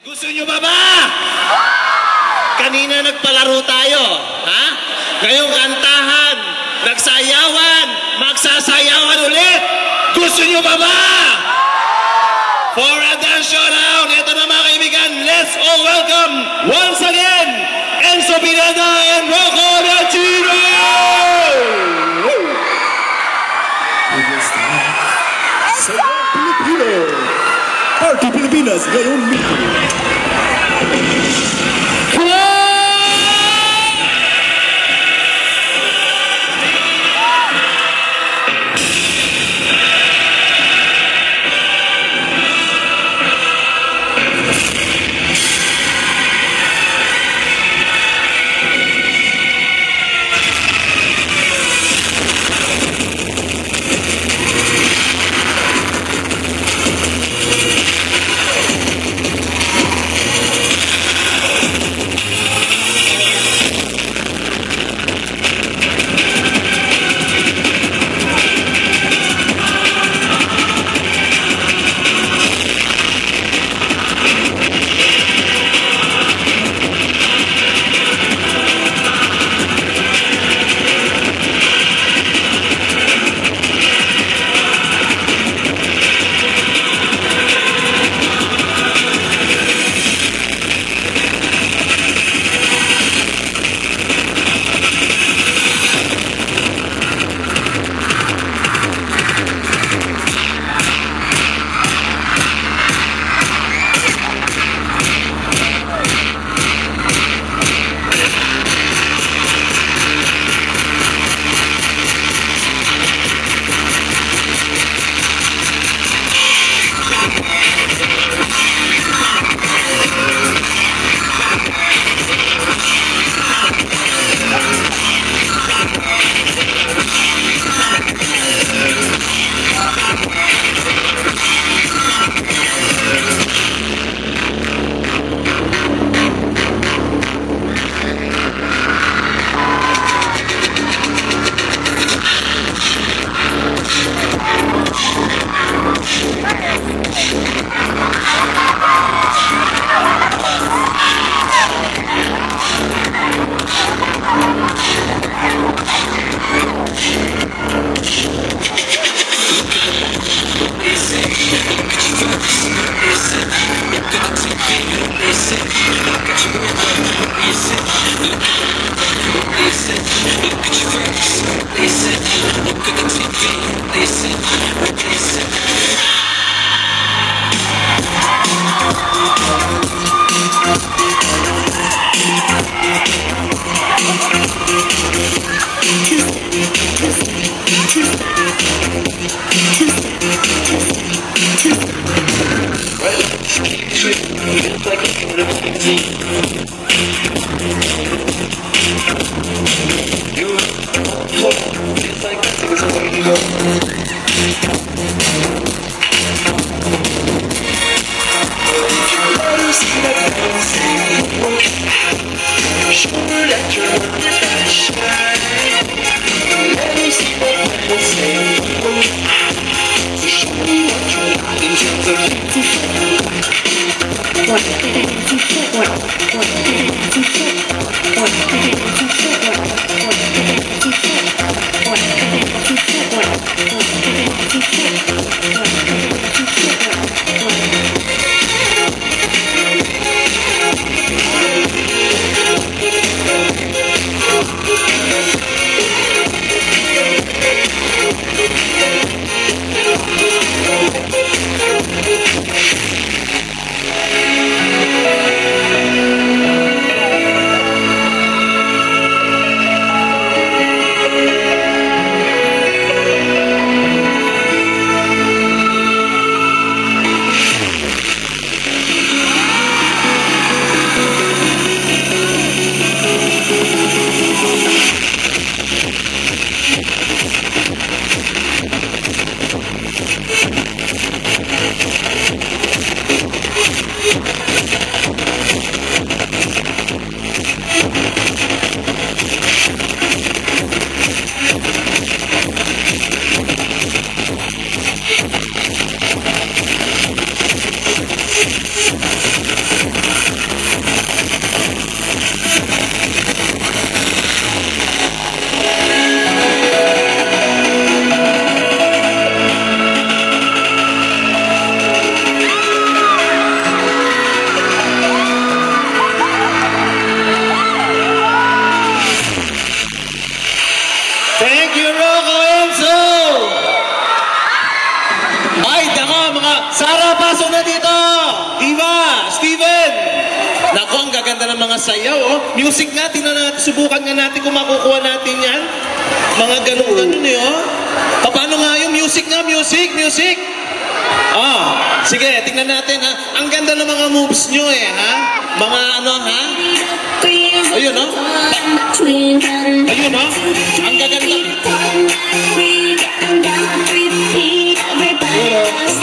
Gusto nyo ba ba? Kanina nagpalaro tayo, ha? Ngayong kantahan, nagsayawan, magsasayawan ulit. Gusto nyo ba ba? For a dance showdown, ito na mga kaibigan, let's all welcome once again, Enzo Pineda and Rocco Nachino! Sayang Pilipino! Party Pilipinas ngayong linggo! Steven! Nako, ang gaganda ng mga sayaw, oh. Music nga, tingnan natin, subukan nga natin kung makukuha natin yan. Mga ganun-ganun, eh, oh. Paano nga yung music nga? Music! Ah, sige, tingnan natin, ha. Ang ganda ng mga moves nyo, eh, ha? Mga ano, ha? Ayun, oh. Ayun, oh. Ang gaganda.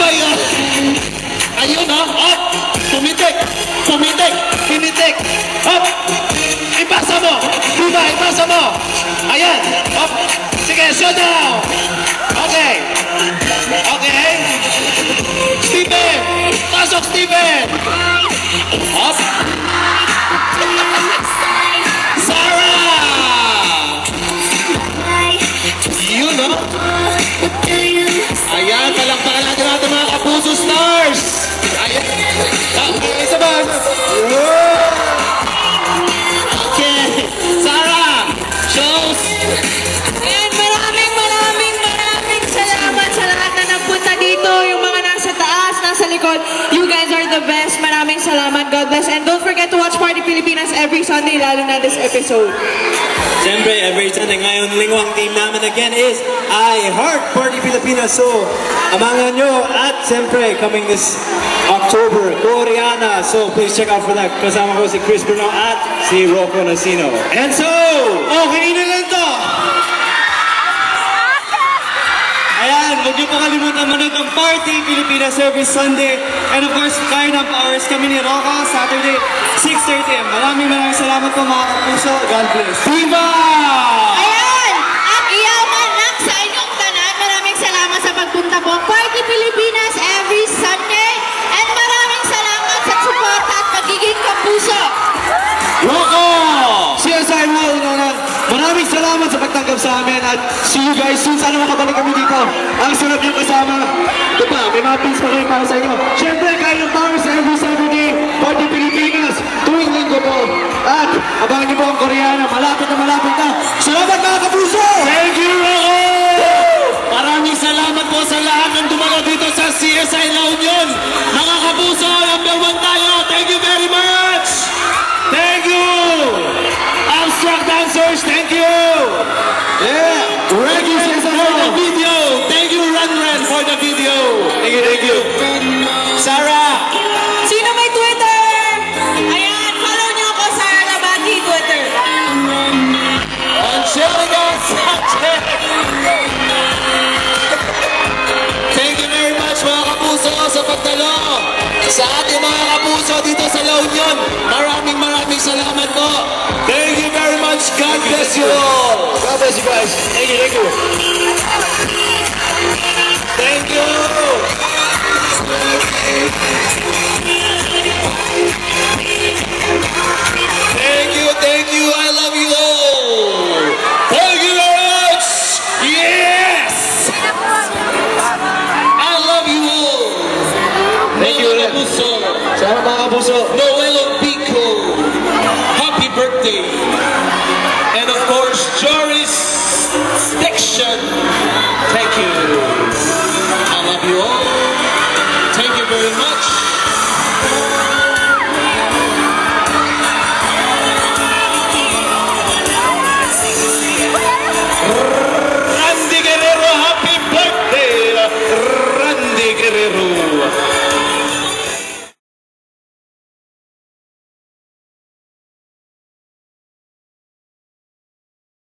Bayo! Ayun, oh. Up! Tumitik! Up! Ipasa mo! Diba, ipasa mo! Ayan! Up! Sige, slow down! Okay! Steven! Pasok, Steven! Up! Sarah! Yun, no? Ayan, palakpakan natin mga Kapuso Stars! Ayan! Isa ba? Okay! Sarah! Shows! Ayan, maraming salamat sa lahat na nagpunta dito. Yung mga nasa taas, nasa likod. You guys are the best. Maraming salamat. God bless. And don't forget to watch Party Pilipinas every Sunday, lalo na this episode. Siyempre, every Sunday ngayon, lingwang team namin again is I Heart Party Pilipinas. So, abangan nyo. At siyempre, coming this October, Koreana. So, please check out for that. Kasama ko si Chris Bruno at si Rocco Nasino. And so, okay na lang to! Ayan, huwag niyo po kalimutan manood ng Party Pilipinas every Sunday. And of course, Kind of Hours kami ni Rocco, Saturday, 6:30 AM. Maraming salamat po mga Kapuso. God bless. Viva! Ayan! At iyaman lang sa inyong tanan. Maraming salamat sa pagpunta po. Party Pilipinas every Sunday. And maraming salamat sa suporta at pagiging Kapuso. Rocco! CSI Now, maraming salamat sa pagtanggap sa amin at see you guys soon. Sana makabalik kami dito. Ang sarap yung kasama. Ito pa, may mga pins pa kayo para sa inyo. Siyempre, Kind of Powers every Saturday, Party Pilipinas, tuwing linggo po. At abangan niyo po ang Koreana, malapit na. Salamat mga Kapuso! Thank you, Rocco! Maraming salamat po sa lahat ng dumalo dito sa CSI La Union. Mga Kapuso, number 1 tayo. Thank you very much! Thank you! Abstract dancers, thank you! Yeah! Thank you for the video. Thank you, Ran for the video. Thank you. Sarah! Sino may Twitter? Ayan, follow niyo ako sa Labagi Twitter. Angelica Sanchez! Thank you very much mga Kapuso sa pagdalo sa ating mga Kapuso dito sa La Union. Maraming salamat po. Thank you very much. God bless you all. God bless you guys. Thank you. Thank you. Thank you. I love you all. Thank you very much. Yes. I love you all. Thank you, Mga Ren. Kapuso. Salamat mga Kapuso. Noel Pico. Happy birthday. And of course, Joris Diction. Thank you. I love you all. Thank you very much. Randy Guerrero, happy birthday, Randy Guerrero.